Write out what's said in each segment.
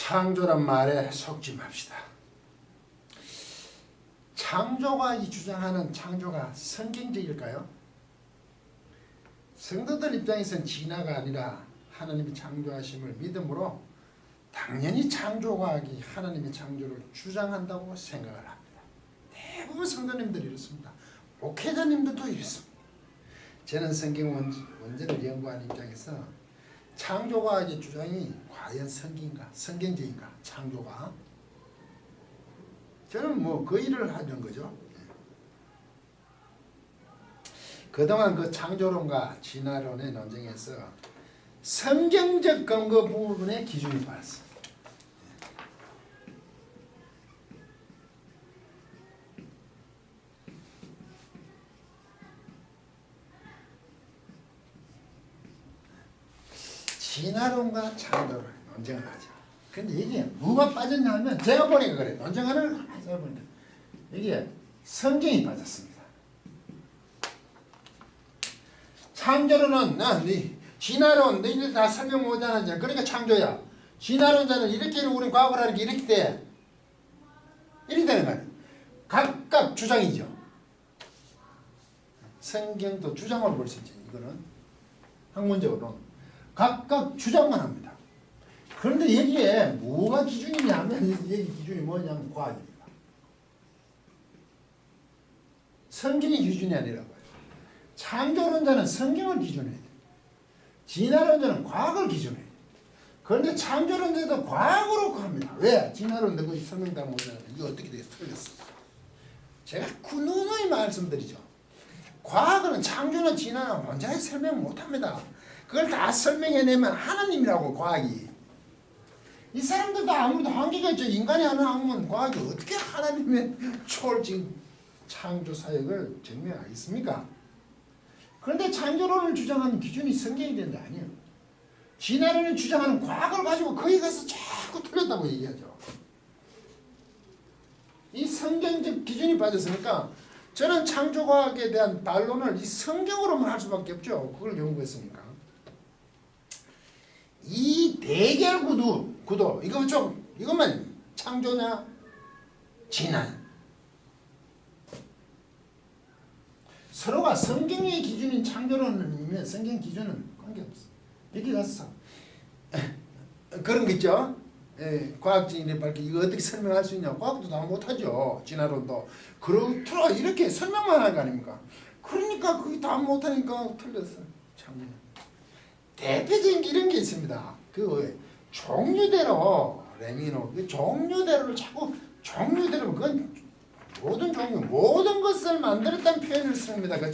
창조란 말에 속지 맙시다. 창조가 주장하는 창조가 성경적일까요? 성도들 입장에서는 진화가 아니라 하나님의 창조하심을 믿음으로 당연히 창조과학이 하나님의 창조를 주장한다고 생각을 합니다. 대부분 성도님들이 이렇습니다. 목회자님들도 이렇습니다. 저는 성경 원제를 연구하는 입장에서 창조과학의 주장이 과연 성경적인가 창조가 저는 뭐 그 일을 하는 거죠. 그동안 그 창조론과 진화론의 논쟁에서 성경적 근거 부분의 기준이 빠졌습니다. 진화론과 창조론 논쟁을 하죠. 근데 이게 누가 빠졌냐 하면 제가 보니까 그래. 논쟁하는 사람 보니까 이게 성경이 빠졌습니다. 창조론은 진화론 너희들 다 설명 못하는 그러니까 창조야. 진화론자는 이렇게 우리 과학을 하는 게 이렇게 돼. 이렇게 되는 거예요. 각각 주장이죠. 성경도 주장으로 볼 수 있지. 이거는 학문적으로 각각 주장만 합니다. 그런데 여기에 뭐가 기준이냐 하면 여기 기준이 뭐냐면 과학입니다. 성경이 기준이 아니라고요. 창조론자는 성경을 기준해야 돼요. 진화론자는 과학을 기준해야 돼요. 그런데 창조론자도 과학으로 합니다. 왜? 진화론자 그 설명 다 못하는데 이거 어떻게 돼서 틀렸어. 제가 누누이 말씀드리죠. 과학은 창조나 진화나 원자에 설명 못합니다. 그걸 다 설명해내면 하나님이라고 과학이. 이 사람들도 아무래도 한계가 있죠. 인간이 하는 학문 과학이 어떻게 하나님의 초월적인 창조 사역을 증명하겠습니까? 그런데 창조론을 주장하는 기준이 성경이 되는 게 아니에요. 진화론을 주장하는 과학을 가지고 거기 가서 자꾸 틀렸다고 얘기하죠. 이 성경적 기준이 빠졌으니까 저는 창조과학에 대한 반론을 이 성경으로만 할 수밖에 없죠. 그걸 연구했으니까. 이 대결 구도 이거 좀 이것만 창조냐 진화냐 서로가 성경의 기준인 창조론이면 성경 기준은 관계없어. 이렇게 가서 그런 거 있죠. 과학적인 밝히 이거 어떻게 설명할 수 있냐. 과학도 다 못하죠. 진화론도 그렇더라 이렇게 설명만 할 거 아닙니까. 그러니까 그게 다 못하니까 틀렸어. 참 대표적인 이런 게 있습니다. 그 종류대로 레미노 그 종류대로를 자꾸 종류대로 그건 모든 종류 모든 것을 만들었다는 표현을 씁니다. 그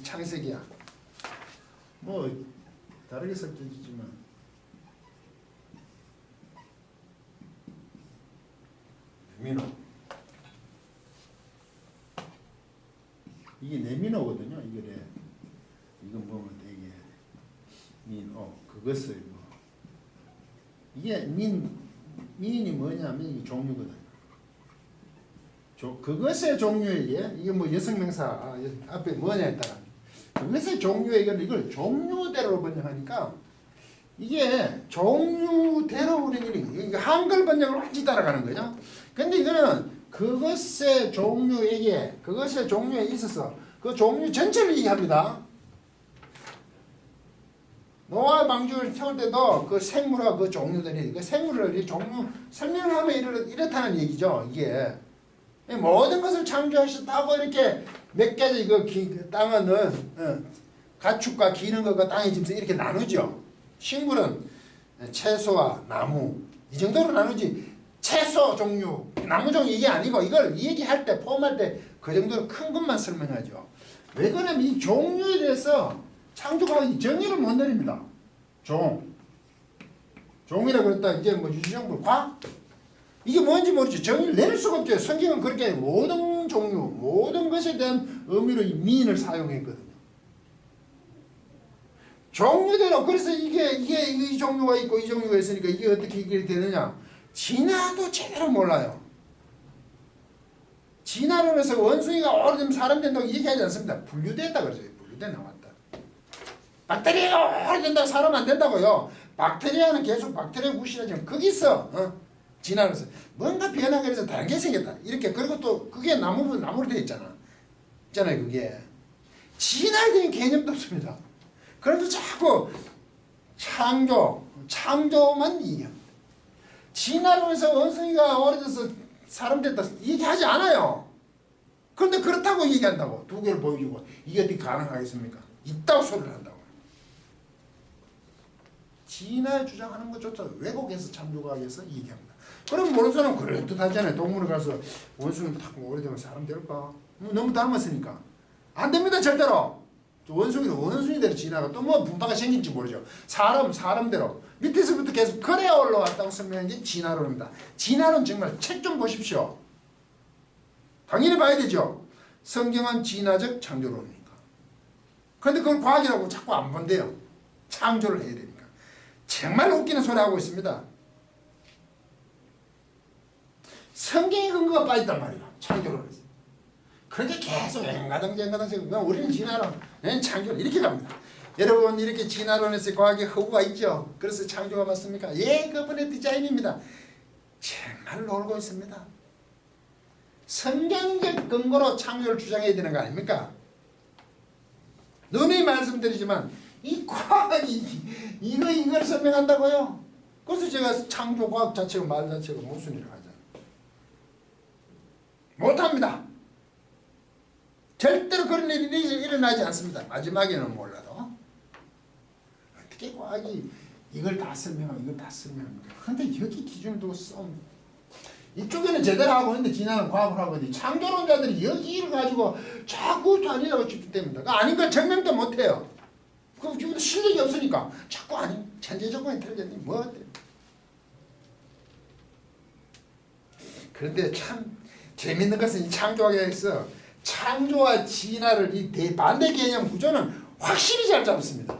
창세기야. 뭐 다르게 설정지지만 레미노 이게 레미노거든요. 이게 이건 보면 되게 그것을 뭐 이게 민이 뭐냐면 이 종류거든. 그것의 종류에게 이게 뭐 여성명사 앞에 뭐냐에 따라 그것의 종류에게 이걸 종류대로 번역하니까 이게 종류대로 우리들이 한글 번역을 완전히 따라가는 거죠. 근데 이거는 그것의 종류에 있어서 그 종류 전체를 얘기합니다. 노아 방주를 태울 때도 그 생물과 그 종류들이 그 생물을 종류 설명을 하면 이렇다는 얘기죠. 이게 모든 것을 창조하셨다고 이렇게 몇 가지 그 땅은 가축과 기는 것과 땅의 짐승 이렇게 나누죠. 식물은 채소와 나무 이 정도로 나누지 채소 종류 나무 종류 이게 아니고 이걸 얘기할 때 포함할 때 그 정도로 큰 것만 설명하죠. 왜 그러냐면 이 종류에 대해서 창조과학이 정의를 못 내립니다. 종이라고 그랬다 이제 뭐 유지정부 과학 이게 뭔지 모르죠. 정의를 내릴 수가 없죠. 성경은 그렇게 모든 종류 모든 것에 대한 의미로 이 미인을 사용했거든요. 종류대로 그래서 이게 이 종류가 있고 이 종류가 있으니까 이게 어떻게 이게 되느냐. 진화도 제대로 몰라요. 진화론에서 원숭이가 오래되면 사람 된다고 얘기하지 않습니다. 분류됐다 그러죠. 분류돼 나왔다. 박테리아가 오래된다고 사람 안 된다고요. 박테리아는 계속 박테리아 구실하지만 거기서 진화해서 뭔가 변화가 있어서 다른 게 생겼다. 이렇게. 그리고 또 그게 나무로 되어 있잖아요. 그게. 진화에 대한 개념도 없습니다. 그래서 자꾸 창조만 얘기합니다. 진화론에서 원숭이가 오래돼서 사람 됐다 얘기하지 않아요. 그런데 그렇다고 얘기한다고. 두 개를 보여주고 이게 어떻게 가능하겠습니까? 있다고 소리를 한다고. 진화에 주장하는 것조차 왜곡해서 창조과학에서 얘기합니다. 그럼 모르는 사람은 그럴듯하잖아요. 동물에 가서 원숭이를 탁 오래되면 사람 될까? 너무 닮았으니까. 안 됩니다. 절대로. 원숭이대로 진화가 또 뭐 분파가 생긴지 모르죠. 사람대로. 밑에서부터 계속 그래 올라왔다고 설명한 게 진화론입니다. 진화론 정말 책 좀 보십시오. 당연히 봐야 되죠. 성경은 진화적 창조론이니까. 그런데 그걸 과학이라고 자꾸 안 본대요. 창조를 해야 되니까. 정말 웃기는 소리 하고 있습니다. 성경의 근거가 빠졌단 말이야. 창조론에서. 그렇게 계속 앵가당앵가당 우리는 진화론, 창조론 이렇게 갑니다. 여러분 이렇게 진화론에서 과학의 허구가 있죠. 그래서 창조가 맞습니까? 예, 그분의 디자인입니다. 정말 놀고 있습니다. 성경적 근거로 창조를 주장해야 되는 거 아닙니까? 누누이 말씀드리지만 이 과학이 이걸 설명한다고요? 그래서 제가 창조과학 자체가 말 자체가 모순이라고 하잖아요. 못합니다. 절대로 그런 일이 일어나지 않습니다. 마지막에는 몰라도. 어떻게 과학이 이걸 다 설명하고 이걸 다 설명합니까? 그런데 여기 기준을 두고 싸움. 이쪽에는 제대로 하고 있는데 진화는 과학을 하고 있는데 창조론자들이 여기를 가지고 자꾸 아니라고 짚기 때문에 아닌 걸 증명도 못해요. 그럼 지금도 실력이 없으니까 자꾸 아니 천재적으로 인텔리전이 뭐 어때? 그런데 참 재밌는 것은 이 창조학에서 창조와 진화를 이 대반대 개념 구조는 확실히 잘 잡습니다.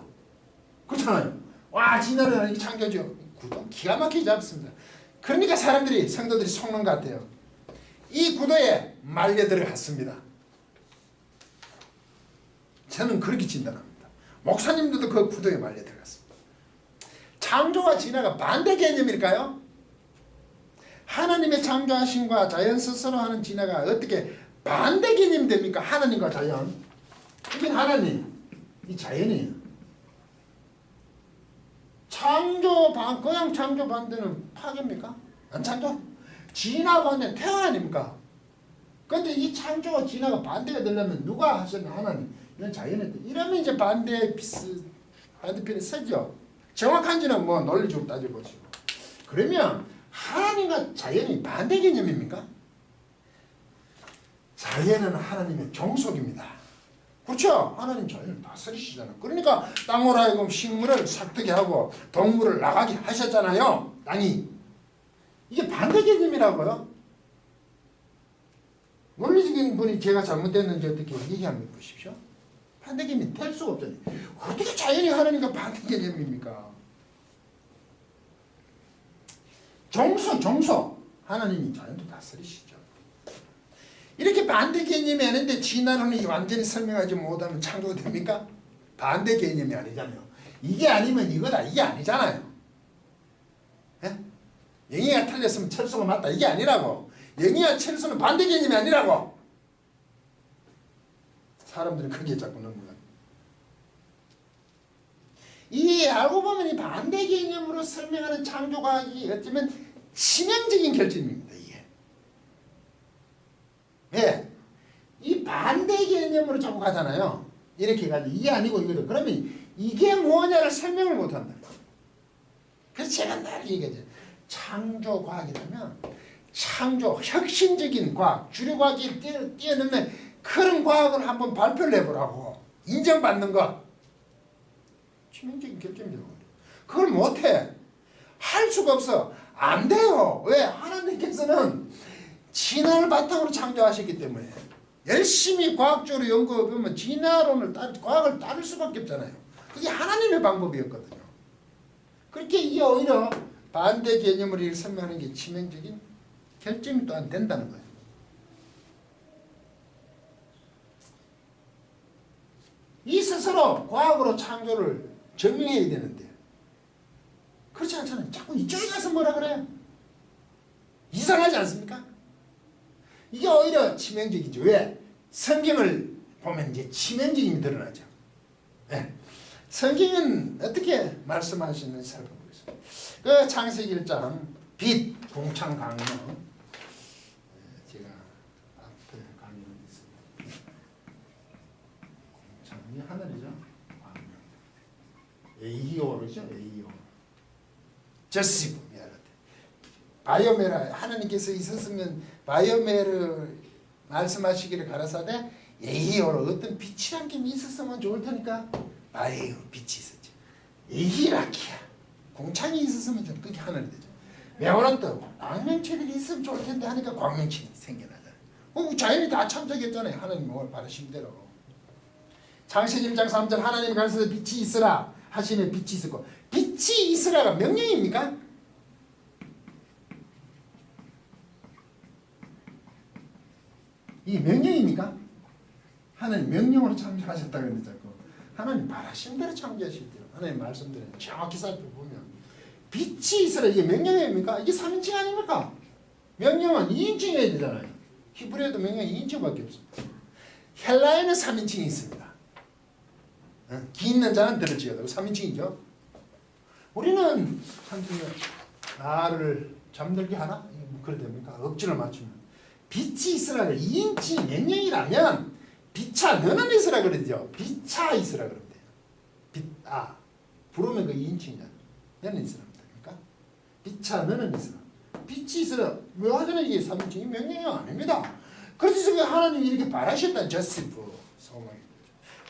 그렇잖아요. 와, 진화를 하는 게 창조죠. 구도 기가 막히게 잡습니다. 그러니까 성도들이 속는 것 같아요. 이 구도에 말려 들어갔습니다. 저는 그렇게 진단합니다. 목사님들도 그 구도에 말려 들어갔습니다. 창조와 진화가 반대 개념일까요? 하나님의 창조하심과 자연 스스로 하는 진화가 어떻게 반대 개념이 됩니까? 하나님과 자연. 이건 하나님, 이 자연이에요. 그냥 창조 반대는 파괴입니까? 안 창조? 진화 반대는 태화 아닙니까? 근데 이 창조와 진화가 반대가 되려면 누가 하셨나? 하나님. 이건 자연의 뜻. 이러면 이제 반대편에 서죠. 정확한지는 뭐 논리적으로 따져보시고. 그러면 하나님과 자연이 반대 개념입니까? 자연은 하나님의 종속입니다. 그렇죠? 하나님 자연을 다스리시잖아요. 그러니까 땅으로 하여금 식물을 삭뜨게 하고 동물을 나가게 하셨잖아요. 땅이. 이게 반대 개념이라고요. 논리적인 분이 제가 잘못됐는지 어떻게 얘기하면 보십시오. 반대 개념이 될 수가 없잖아요. 어떻게 자연이 하나님과 반대 개념입니까? 종속. 하나님이 자연도 다스리시죠. 이렇게 반대 개념이 아닌데 진화론이 완전히 설명하지 못하면 창조가 됩니까? 반대 개념이 아니잖아요. 이게 아니면 이거다. 이게 아니잖아요. 예? 영희가 틀렸으면 철수가 맞다. 이게 아니라고. 영희와 철수는 반대 개념이 아니라고. 사람들은 그게 자꾸 넘어가요. 이 알고 보면 이 반대 개념으로 설명하는 창조과학이 어쩌면 치명적인 결정입니다. 이게. 예. 이 반대 개념으로 자꾸 가잖아요. 이렇게 가지고 이게 아니고 이거다. 그러면 이게 뭐냐를 설명을 못한다. 그래서 제가 늘 얘기하죠. 창조과학이라면 혁신적인 과학, 주류과학이 뛰어넘는 그런 과학을 한번 발표를 해보라고. 인정받는 것. 치명적인 결정이라고. 그걸 못해. 할 수가 없어. 안 돼요. 왜? 하나님께서는 진화를 바탕으로 창조하셨기 때문에 열심히 과학적으로 연구해보면 과학을 따를 수밖에 없잖아요. 그게 하나님의 방법이었거든요. 그렇게 이게 오히려 반대 개념을 설명하는 게 치명적인 결정이 또한 된다는 거예요. 이 스스로 과학으로 창조를 증명해야 되는데 그렇지 않잖아요. 자꾸 이쪽에 가서 뭐라 그래요? 이상하지 않습니까? 이게 오히려 치명적이죠. 왜? 성경을 보면 이제 치명적임이 드러나죠. 네. 성경은 어떻게 말씀하시는지 살펴보겠습니다. 그 창세기 1장 빛 공창 강령, 제가 앞에 강령이 있습니다. 공창이 하늘이죠. 에이오르죠. 에이오르. 저시브 바이오메라 하나님께서 있었으면 바이오메를 말씀하시기를 가라사대 에이오르 어떤 빛이란 게 있었으면 좋을 테니까 바이오 빛이 있었죠. 에이라키아 공창이 있었으면 좀 그게 하늘이 되죠. 메오라또 광명체들이 있으면 좋을 텐데 하니까 광명체들이 생겨나잖아요. 자연이 다 창조했잖아요. 하나님 뭘 바라신 대로. 창세기 1장 3절 하나님이 가르쳐서 빛이 있으라 하시면 빛이 있었고 빛이 있으라가 명령입니까? 이 명령입니까? 하나님 명령으로 창조하셨다 그러는데 자꾸 하나님 바라신 대로 창조하셨대요. 하나님 말씀대로 정확히 살펴보면 빛이 있으라 이게 명령입니까? 이게 3인칭 아닙니까? 명령은 2인칭이어야 되잖아요. 히브리어도 명령이 2인칭밖에 없어. 헬라에는 3인칭이 있습니다. 기 있는 자는 들을지어다. 3인칭이죠. 우리는 한중에 나를 잠들게 하나? 뭐 그래 됩니까? 억지를 맞추면 빛이 있으라 그래. 2인칭 명령이라면 빛아 너는 있으라 그러죠. 빛아 있으라 그러면 돼요. 빛아 부르면 그 2인칭이잖아. 너는 있으라 그러니까 빛아 너는 있으라. 빛이 있으라. 왜 하잖아 이게 3인칭이 명령이 아닙니다. 그래서 왜 하나님이 이렇게 바라셨다. 저시브 소망이.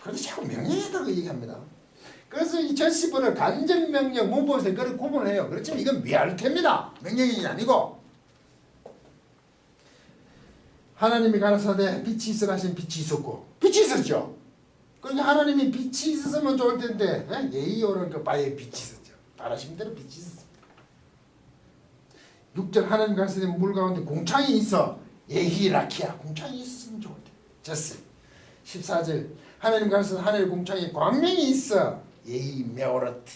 그런데 자꾸 명령이라고 얘기합니다. 그래서 이 저시브를 간접명령 문법에서 그걸 구분을 해요. 그렇지만 이건 미알테입니다. 명령이 아니고 하나님이 가라사대 빛이 있으라 하신 빛이 있었고 빛이 있었죠. 그러니까 하나님이 빛이 있었으면 좋을 텐데 예의오는 그 바에 빛이 있었죠. 바라신 대로 빛이 있었습니다. 6절 하나님 가라사대 물 가운데 공창이 있어 예히라키아 공창이 있었으면 좋을 텐데 저스 14절 하나님 가라사대 하늘 공창에 광명이 있어 예히 메오라트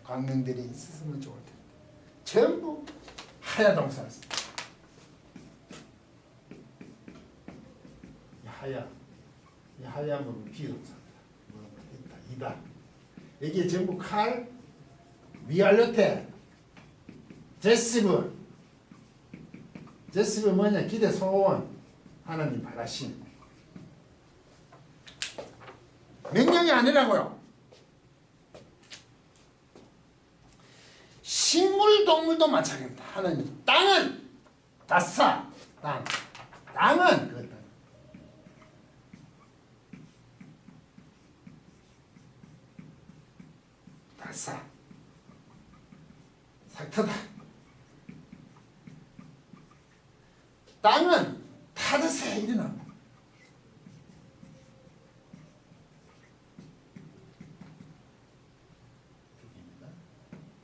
광명들이 있었으면 좋을 텐데 전부 하야 동사였습니다. 이 하야는 비동사입니다. 있다, 이다. 이게 전부 칼, 위알료테, 제시브. 제시브 뭐냐? 기대 소원. 하나님 바라심. 명령이 아니라고요. 식물, 동물도 마찬가지입니다. 하나님 땅은 다싸. 땅은 그 다싸. 삭터다. 땅은 타드세 일어납니다.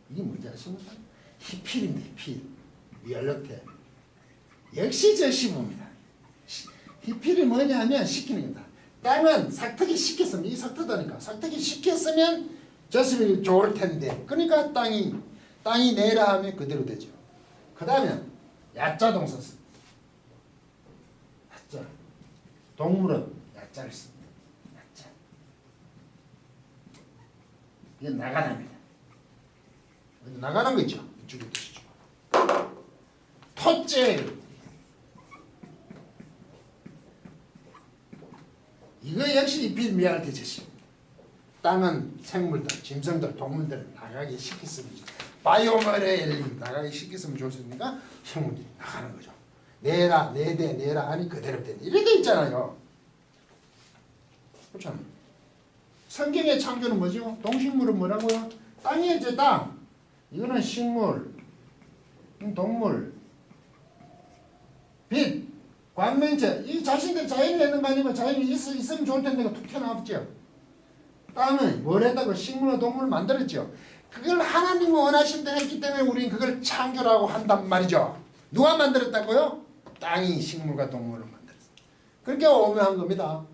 이게 뭔지 아십니까? 히필입니다. 히필. 위알료테. 역시 저시부입니다. 히필이 뭐냐면 시키는 거다. 땅은 삭터기 시켰으면 이 삭터다니까. 삭터기 시켰으면 저시부 좋을 텐데. 그러니까 땅이 내라 하면 그대로 되죠. 그 다음에 야자 동사 씁니다. 야자. 동물은 야자를 씁니다. 야자. 이게 나가랍니다. 나가는 거 있죠. 이쪽에 드시죠. 토째. 이거 역시 이필 미할 때 제시. 땅은 생물들, 짐승들, 동물들을 나가게 시켰으면 바이오메레 나가게 시켰으면 좋습니까? 생물들이 나가는 거죠. 내라, 내대, 내라 하니 그대로 되네. 이렇게 돼 있잖아요. 그렇잖아요. 성경의 창조는 뭐죠? 동식물은 뭐라고요? 땅이죠, 땅. 이거는 식물, 동물, 빛, 광명체. 이 자신들 자연이 내는 거 아니면 자연이 있으면 좋을 텐데 툭 튀어나왔죠. 땅은 뭘 했다고 식물과 동물을 만들었죠. 그걸 하나님이 원하신 대로 했기 때문에 우리는 그걸 창조라고 한단 말이죠. 누가 만들었다고요? 땅이 식물과 동물을 만들었어요. 그렇게 오묘한 겁니다.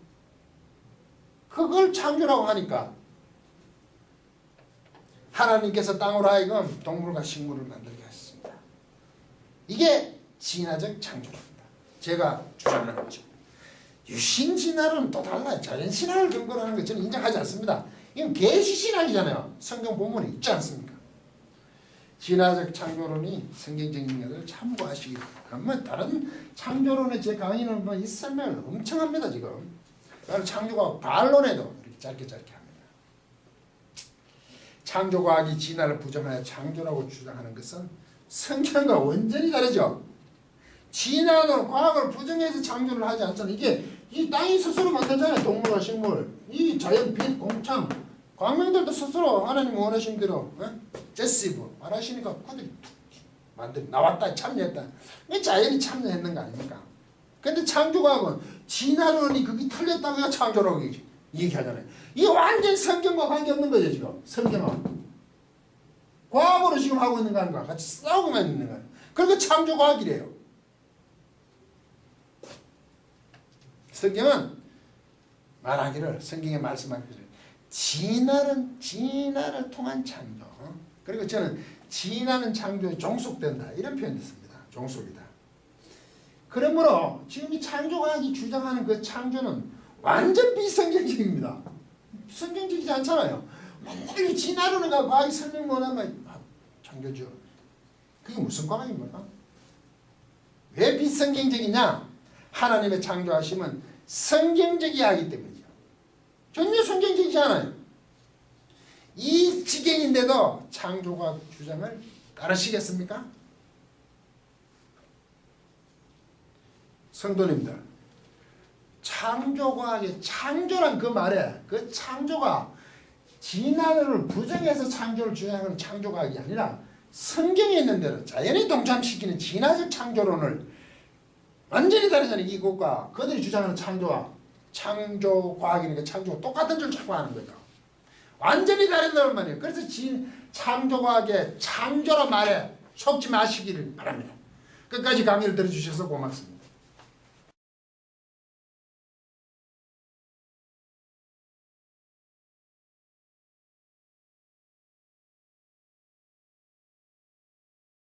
그걸 창조라고 하니까 하나님께서 땅으로 하여금 동물과 식물을 만들게 하셨습니다. 이게 진화적 창조입니다. 제가 주장하는 거죠. 유신 진화는 또 달라요. 자연 신화를 근거로 하는 거 저는 인정하지 않습니다. 이건 계시 신학이잖아요. 성경 본문에 있지 않습니까? 진화적 창조론이 성경적인 것을 참고하시기 바랍니다. 다른 창조론의 제 강의는 뭐 있으면 엄청합니다 지금. 창조과학 반론에도 이렇게 짧게 합니다. 창조과학이 진화를 부정하여 창조라고 주장하는 것은 성경과 완전히 다르죠. 진화는 과학을 부정해서 창조를 하지 않잖아요. 이게 이 땅이 스스로 만들잖아요. 동물과 식물, 이 자연, 빛, 공창, 광명들도 스스로 하나님 원하신 대로 제시브 말하시니까 그들이 만들 나왔다 참여했다. 자연이 참여했는 거 아닙니까? 근데 창조과학은 진화론이 그게 틀렸다고 해서 창조라고 얘기하잖아요. 이게 완전히 성경과 관계없는 거죠 지금. 성경은 과학으로 지금 하고 있는 거과 같이 싸우고만 있는 거예요. 그러니까 창조과학이래요. 성경은 말하기를 성경에 말씀하기를 진화를 통한 창조. 그리고 저는 진화는 창조에 종속된다 이런 표현을 씁니다. 종속이다. 그러므로 지금 이 창조과학이 주장하는 그 창조는 완전 비성경적입니다. 성경적이지 않잖아요. 맨날 진화론을 가지고 과학이 설명 못하면 창조죠. 그게 무슨 과학입니까? 왜 비성경적이냐? 하나님의 창조하심은 성경적이야 하기 때문이죠. 전혀 성경적이지 않아요. 이 지경인데도 창조과학 주장을 따르시겠습니까? 성도님들, 창조과학의 창조란 그 말에 그 창조가 진화를 부정해서 창조를 주장하는 창조과학이 아니라 성경에 있는 대로 자연이 동참시키는 진화적 창조론을 완전히 다르잖아요. 이것과 그들이 주장하는 창조과학이니까 창조가 똑같은 줄 자꾸 하는 거예요. 완전히 다르다는 말이에요. 그래서 창조과학의 창조란 말에 속지 마시기를 바랍니다. 끝까지 강의를 들어주셔서 고맙습니다.